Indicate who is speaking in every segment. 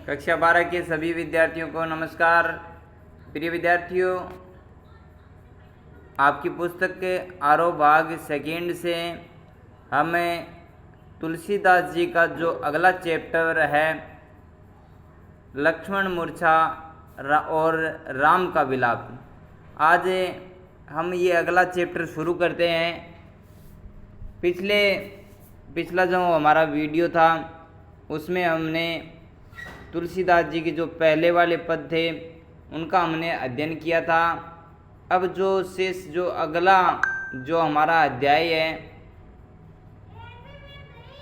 Speaker 1: कक्षा 12 के सभी विद्यार्थियों को नमस्कार। प्रिय विद्यार्थियों, आपकी पुस्तक के आरोह भाग सेकेंड से हमें तुलसीदास जी का जो अगला चैप्टर है लक्ष्मण मूर्छा और राम का विलाप, आज हम ये अगला चैप्टर शुरू करते हैं। पिछला जो हमारा वीडियो था उसमें हमने तुलसीदास जी के जो पहले वाले पद थे उनका हमने अध्ययन किया था। अब जो शेष जो अगला जो हमारा अध्याय है,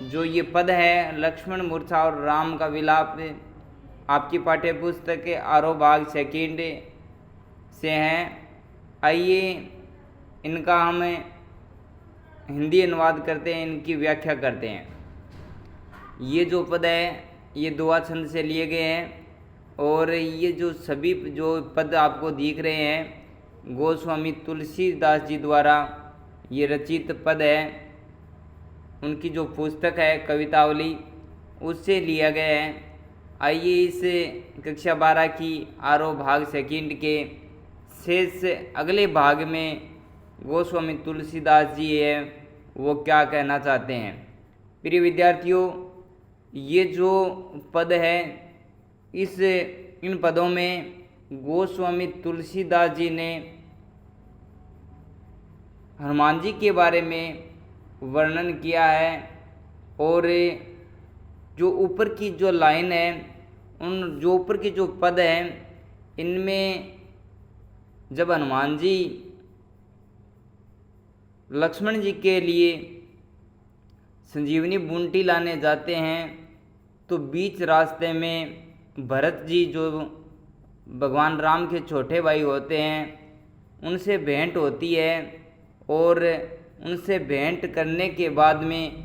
Speaker 1: जो ये पद है लक्ष्मण मूर्छा और राम का विलाप, आपकी पाठ्य पुस्तक के आरोह भाग सेकेंड से हैं। आइए इनका हम हिंदी अनुवाद करते हैं, इनकी व्याख्या करते हैं। ये जो पद है ये दोहा छंद से लिए गए हैं और ये जो सभी जो पद आपको दिख रहे हैं गोस्वामी तुलसीदास जी द्वारा ये रचित पद है। उनकी जो पुस्तक है कवितावली उससे लिया गया है। आइए इस कक्षा 12 की आरोह भाग सेकेंड के शेष अगले भाग में गोस्वामी तुलसीदास जी है वो क्या कहना चाहते हैं। प्रिय विद्यार्थियों, ये जो पद है इन पदों में गोस्वामी तुलसीदास जी ने हनुमान जी के बारे में वर्णन किया है। और जो ऊपर की जो लाइन है, उन जो ऊपर की जो पद है, इनमें जब हनुमान जी लक्ष्मण जी के लिए संजीवनी बूंटी लाने जाते हैं तो बीच रास्ते में भरत जी जो भगवान राम के छोटे भाई होते हैं उनसे भेंट होती है। और उनसे भेंट करने के बाद में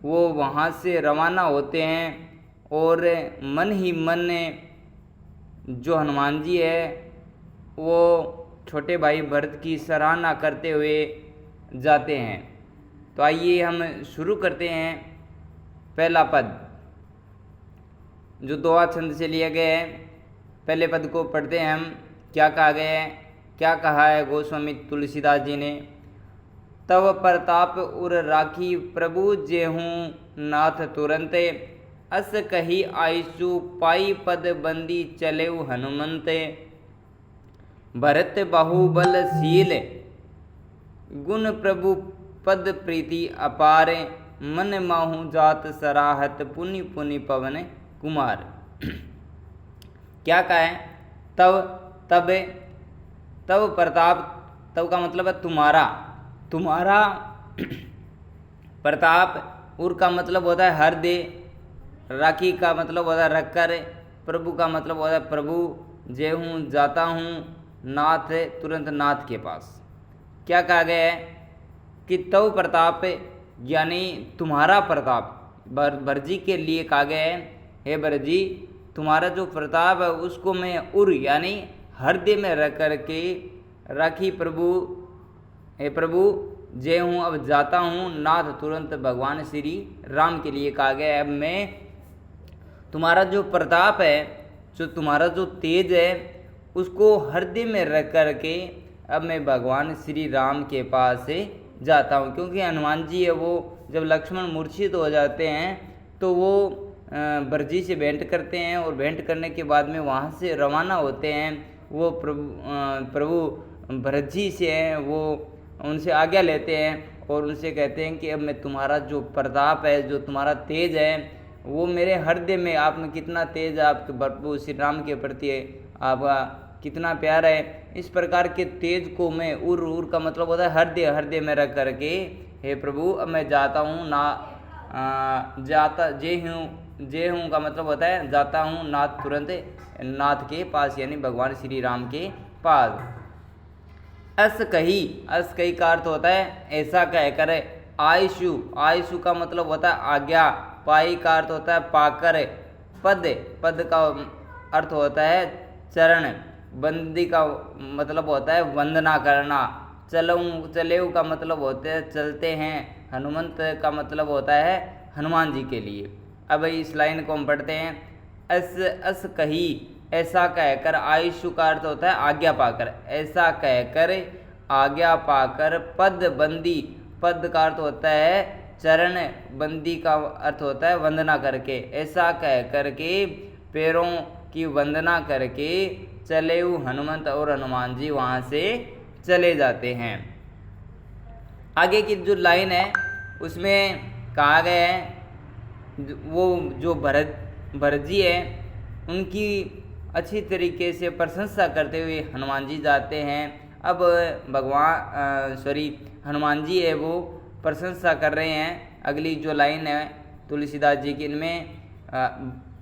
Speaker 1: वो वहाँ से रवाना होते हैं और मन ही मन जो हनुमान जी है वो छोटे भाई भरत की सराहना करते हुए जाते हैं। तो आइए हम शुरू करते हैं। पहला पद जो दोहा छंद से लिया गया है, पहले पद को पढ़ते हैं हम। क्या कहा गया है, क्या कहा है गोस्वामी तुलसीदास जी ने। तव प्रताप उर राखी प्रभु जेहूँ नाथ तुरंते, अस कही आयसु पाई पद बंदी चलेउ हनुमंते। भरत बाहुबलशील गुण प्रभु पद प्रीति अपार, मन माहू जात सराहत पुनि पुनि पवन कुमार। क्या कहा है, तब प्रताप, तब का मतलब है तुम्हारा प्रताप। उर का मतलब होता है हृदय, राखी का मतलब होता है रखकर, प्रभु का मतलब होता है प्रभु, जय हूँ जाता हूँ, नाथ तुरंत नाथ के पास। क्या कहा गया है कि तव प्रताप यानी तुम्हारा प्रताप भरजी के लिए कहा गया है। हे भरजी, तुम्हारा जो प्रताप है उसको मैं उर यानी हृदय में रख कर के राखी प्रभु, हे प्रभु जय हूँ अब जाता हूँ, नाथ तुरंत भगवान श्री राम के लिए कहा गया है। अब मैं तुम्हारा जो प्रताप है, जो तुम्हारा जो तेज है उसको हृदय में रख कर के अब मैं भगवान श्री राम के पास जाता हूँ। क्योंकि हनुमान जी है वो जब लक्ष्मण मूर्छित हो जाते हैं तो वो भरजी से भेंट करते हैं और भेंट करने के बाद में वहाँ से रवाना होते हैं। वो प्रभु भरत जी से हैं, वो उनसे आज्ञा लेते हैं और उनसे कहते हैं कि अब मैं तुम्हारा जो प्रताप है, जो तुम्हारा तेज है वो मेरे हृदय में, आप में कितना तेज है, आपके प्रभु श्री राम के प्रति आपका कितना प्यार है, इस प्रकार के तेज को मैं उर का मतलब होता है हृदय में रख करके हे प्रभु अब मैं जाता हूँ जय हूँ का मतलब होता है जाता हूँ नाथ तुरंत नाथ के पास यानी भगवान श्री राम के पास। अस कही का अर्थ होता है ऐसा कहकर। आयशु का मतलब होता है आज्ञा। पाई का अर्थ होता है पाकर। पद का अर्थ होता है चरण। बंदी का मतलब होता है वंदना करना। चलेऊ का मतलब होता है चलते हैं। हनुमंत का मतलब होता है हनुमान जी के लिए। अब इस लाइन को हम पढ़ते हैं। अस कही, ऐसा कहकर, आयुष्यु का अर्थ होता है आज्ञा पाकर, ऐसा कहकर आज्ञा पाकर, पद बंदी, पद का अर्थ होता है चरण, बंदी का अर्थ होता है वंदना करके, ऐसा कह करके पैरों की वंदना करके चले हनुमंत और हनुमान जी वहाँ से चले जाते हैं। आगे की जो लाइन है उसमें कहा गया है वो जो भरत जी है उनकी अच्छी तरीके से प्रशंसा करते हुए हनुमान जी जाते हैं। अब हनुमान जी है वो प्रशंसा कर रहे हैं। अगली जो लाइन है तुलसीदास जी की, इनमें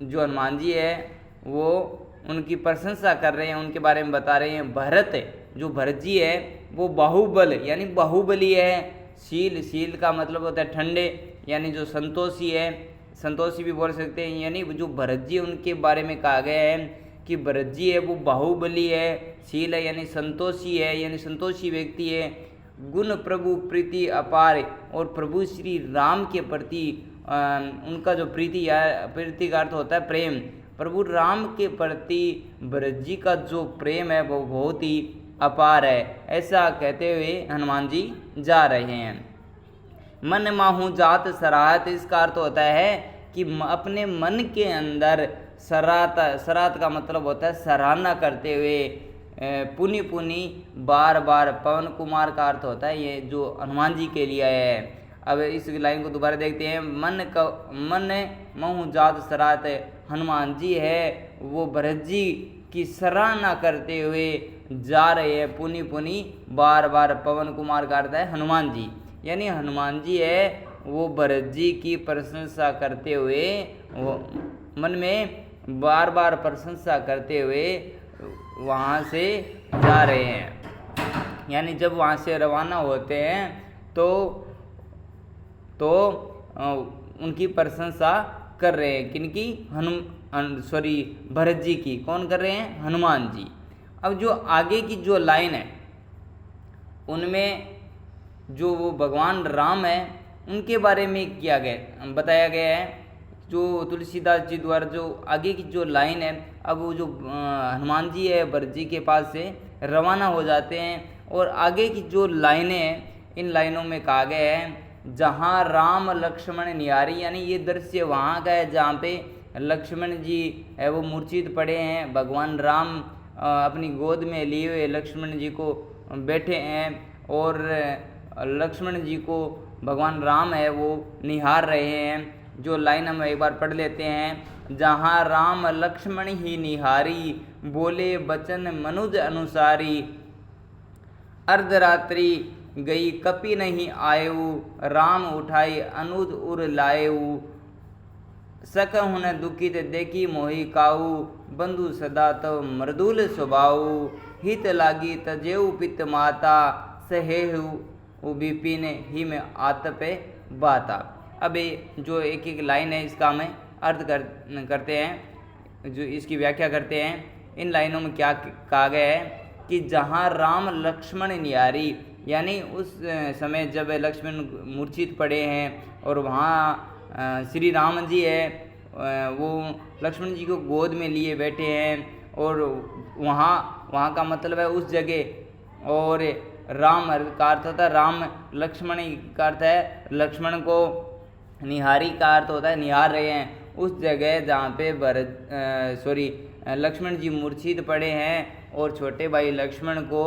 Speaker 1: जो हनुमान जी है वो उनकी प्रशंसा कर रहे हैं, उनके बारे में बता रहे हैं। भरत, जो भरत जी है वो बाहुबल यानी बाहुबली है। शील का मतलब होता है ठंडे, यानी जो संतोषी है, संतोषी भी बोल सकते हैं। यानी जो भरत जी उनके बारे में कहा गया है कि भरत जी है वो बाहुबली है, शील है यानी संतोषी है, यानी संतोषी व्यक्ति है। गुण प्रभु प्रीति अपार, और प्रभु श्री राम के प्रति उनका जो प्रीति का अर्थ होता है प्रेम, प्रभु राम के प्रति भरत जी का जो प्रेम है वो बहुत ही अपार है। ऐसा कहते हुए हनुमान जी जा रहे हैं। मन माहू जात सराहत, इसका अर्थ होता है कि अपने मन के अंदर सराहत का मतलब होता है सराहना करते हुए, पुनि पुनि बार बार। पवन कुमार का अर्थ होता है ये जो हनुमान जी के लिए है। अब इस लाइन को दोबारा देखते हैं। मन महु जात सराहत, हनुमान जी है वो भरत जी की सराहना करते हुए जा रहे हैं, पुनि पुनि बार बार। पवन कुमार का अर्थ है हनुमान जी, यानी हनुमान जी है वो भरत जी की प्रशंसा करते हुए, वो मन में बार बार प्रशंसा करते हुए वहाँ से जा रहे हैं। यानी जब वहाँ से रवाना होते हैं तो उनकी प्रशंसा कर रहे हैं। किनकी? भरत जी की। कौन कर रहे हैं? हनुमान जी। अब जो आगे की जो लाइन है उनमें जो वो भगवान राम है उनके बारे में बताया गया है। जो तुलसीदास जी द्वारा जो आगे की जो लाइन है, अब वो जो हनुमान जी है भरत जी के पास से रवाना हो जाते हैं, और आगे की जो लाइनें हैं इन लाइनों में कहा गया है जहाँ राम लक्ष्मण निहारी, यानी ये दृश्य वहाँ का है जहाँ पे लक्ष्मण जी है वो मूर्छित पड़े हैं। भगवान राम अपनी गोद में लिए हुए लक्ष्मण जी को बैठे हैं, और लक्ष्मण जी को भगवान राम है वो निहार रहे हैं। जो लाइन हम एक बार पढ़ लेते हैं। जहाँ राम लक्ष्मण ही निहारी, बोले बचन मनुज अनुसारी। अर्धरात्रि गई कपि नहीं आयु, राम उठाई अनुज उर लायु। सक हुन दुखित देखी मोहि काऊ, बंधु सदा तव मृदुल स्वभाव। हित लागी तजेऊ पित माता, सहेहु विपिन हिम आतपे बाता। अब जो एक एक लाइन है इसका हमें अर्थ करते हैं, जो इसकी व्याख्या करते हैं। इन लाइनों में क्या कहा गया है कि जहाँ राम लक्ष्मण निहारी, यानी उस समय जब लक्ष्मण मूर्छित पड़े हैं और वहाँ श्री राम जी है वो लक्ष्मण जी को गोद में लिए बैठे हैं, और वहाँ का मतलब है उस जगह। और राम का अर्थ होता है राम, लक्ष्मण का अर्थ है लक्ष्मण को, निहारी का अर्थ होता है निहार रहे हैं उस जगह जहाँ पे लक्ष्मण जी मूर्छित पड़े हैं, और छोटे भाई लक्ष्मण को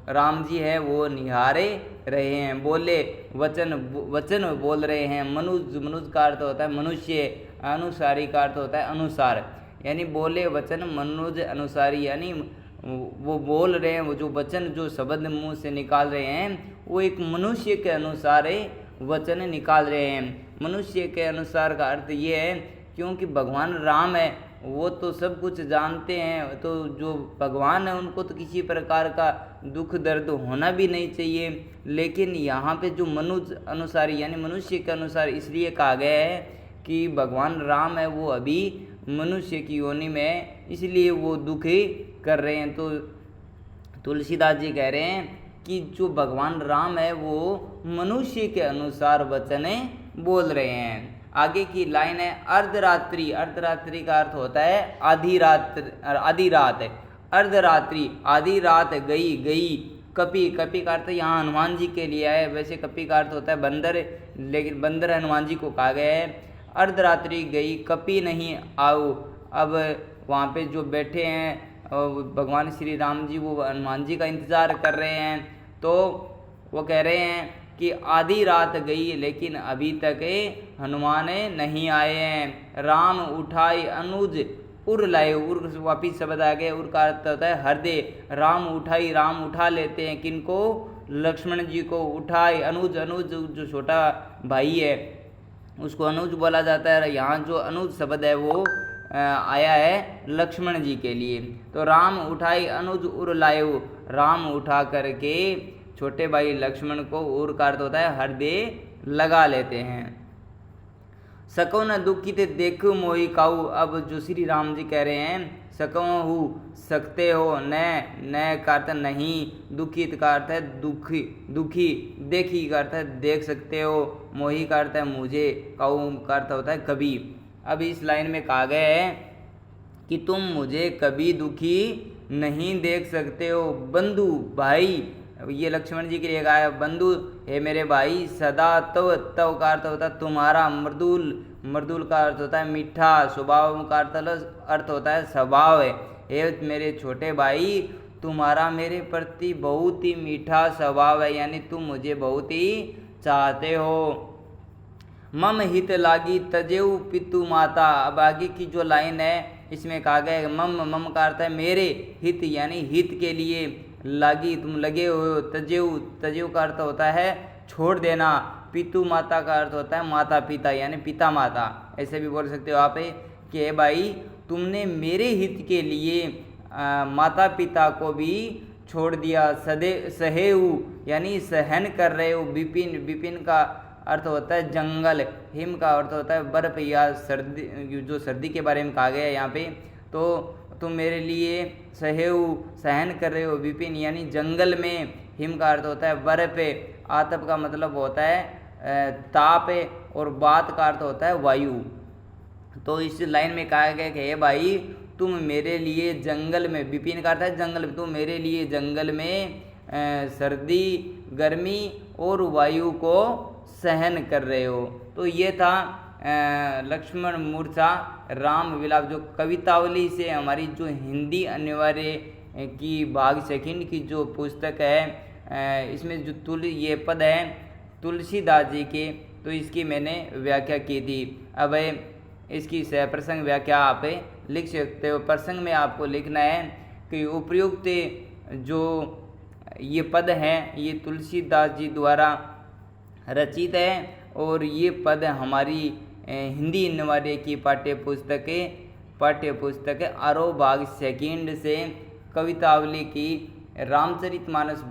Speaker 1: राम जी है वो निहारे रहे हैं। बोले वचन बोल रहे हैं। मनुज का अर्थ होता है मनुष्य, अनुसारी का अर्थ होता है अनुसार, यानी बोले वचन मनुज अनुसारी, यानी वो बोल रहे हैं, वो जो वचन जो शब्द मुंह से निकाल रहे हैं वो एक मनुष्य के अनुसार वचन निकाल रहे हैं। मनुष्य के अनुसार का अर्थ ये है क्योंकि भगवान राम है वो तो सब कुछ जानते हैं, तो जो भगवान है उनको तो किसी प्रकार का दुख दर्द होना भी नहीं चाहिए। लेकिन यहाँ पे जो मनुज अनुसारी यानी मनुष्य के अनुसार इसलिए कहा गया है कि भगवान राम है वो अभी मनुष्य की योनि में, इसलिए वो दुखी कर रहे हैं। तो तुलसीदास जी कह रहे हैं कि जो भगवान राम है वो मनुष्य के अनुसार वचन बोल रहे हैं। आगे की लाइन है अर्धरात्रि। अर्धरात्रि का अर्थ होता है आधी रात, आधी रात है। अर्धरात्रि आधी रात गई गई। कपि, कपि का अर्थ यहाँ हनुमान जी के लिए है, वैसे कपि का अर्थ होता है बंदर, लेकिन बंदर हनुमान जी को कहा गया है। अर्धरात्रि गई कपि नहीं आओ। अब वहाँ पे जो बैठे हैं भगवान श्री राम जी, वो हनुमान जी का इंतज़ार कर रहे हैं, तो वो कह रहे हैं कि आधी रात गई लेकिन अभी तक हनुमान नहीं आए हैं। राम उठाई अनुज उर लाए। उर वापिस शब्द आ गए, उर का अर्थ होता है हृदय। राम उठाई, राम उठा लेते हैं किनको? लक्ष्मण जी को। उठाई अनुज, अनुज जो छोटा भाई है उसको अनुज बोला जाता है। यहाँ जो अनुज शब्द है वो आया है लक्ष्मण जी के लिए। तो राम उठाई अनुज उर लायो। राम उठा करके छोटे भाई लक्ष्मण को, उर का अर्थ होता है हृदय, लगा लेते हैं। सको न दुखित देखो मोहि काऊ। अब जो श्री राम जी कह रहे हैं सको हु, सकते हो, न का अर्थ नहीं, दुखित का अर्थ है दुखी, दुखी, देखी का अर्थ है देख सकते हो, मोहि का अर्थ है मुझे, काऊ का अर्थ होता है कभी। अब इस लाइन में कहा गया है कि तुम मुझे कभी दुखी नहीं देख सकते हो। बंधु भाई, ये लक्ष्मण जी के लिए कहा है, बंधु हे मेरे भाई, सदा तव, तव का अर्थ होता है तुम्हारा, मृदुल, मृदुल का अर्थ होता है मीठा, स्वभाव का अर्थ होता है स्वभाव है। हे मेरे छोटे भाई, तुम्हारा मेरे प्रति बहुत ही मीठा स्वभाव है, यानी तुम मुझे बहुत ही चाहते हो। मम हित लागी तजेऊ पितु माता। अब आगे की जो लाइन है इसमें कहा गया है मम, मम का अर्थ है मेरे, हित यानी हित के लिए, लागी तुम लगे हुए हो, तजेऊ, तजेऊ का अर्थ होता है छोड़ देना, पितु माता का अर्थ होता है माता पिता यानी पिता माता। ऐसे भी बोल सकते हो आप कि भाई तुमने मेरे हित के लिए माता पिता को भी छोड़ दिया। सहेऊ यानी सहन कर रहे हो। विपिन, विपिन का अर्थ होता है जंगल। हिम का अर्थ होता है बर्फ या सर्दी, जो सर्दी के बारे में कहा गया है यहाँ पे। तो तुम मेरे लिए सहेऊ, सहन कर रहे हो, विपिन यानी जंगल में। हिम का अर्थ होता है बर्फ। आतप का मतलब होता है ताप, और बात का अर्थ होता है वायु। तो इस लाइन में कहा गया कि हे भाई तुम मेरे लिए जंगल में, विपिन का अर्थ है जंगल में, तुम मेरे लिए जंगल में सर्दी, गर्मी और वायु को सहन कर रहे हो। तो ये था लक्ष्मण मूर्छा राम विलाप, जो कवितावली से हमारी जो हिंदी अनिवार्य की भाग सेकंड की जो पुस्तक है, इसमें जो ये पद है तुलसीदास जी के, तो इसकी मैंने व्याख्या की थी। अब इसकी सप्रसंग व्याख्या आप लिख सकते हो। प्रसंग में आपको लिखना है कि उपयुक्त जो ये पद हैं ये तुलसीदास जी द्वारा रचित है, और ये पद हमारी हिंदी अनिवार्य की पाठ्य पुस्तक आरोह भाग सेकंड से कवितावली की रामचरितमानस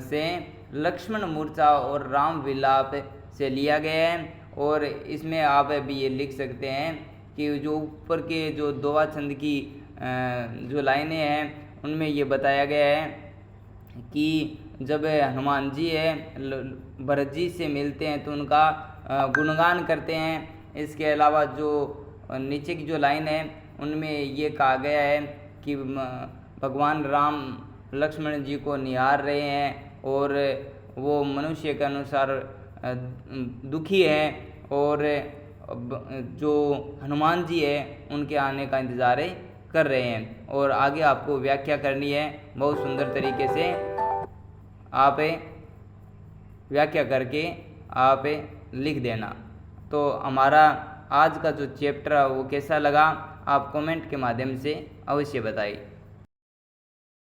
Speaker 1: से लक्ष्मण मूर्छा और राम विलाप से लिया गया है। और इसमें आप अभी ये लिख सकते हैं कि जो ऊपर के जो दोहा छंद की जो लाइनें हैं उनमें ये बताया गया है कि जब हनुमान जी है भरत जी से मिलते हैं तो उनका गुणगान करते हैं। इसके अलावा जो नीचे की जो लाइन है उनमें ये कहा गया है कि भगवान राम लक्ष्मण जी को निहार रहे हैं और वो मनुष्य के अनुसार दुखी है, और जो हनुमान जी है उनके आने का इंतज़ार कर रहे हैं। और आगे आपको व्याख्या करनी है, बहुत सुंदर तरीके से आप व्याख्या करके आप लिख देना। तो हमारा आज का जो चैप्टर है वो कैसा लगा आप कमेंट के माध्यम से अवश्य बताइए।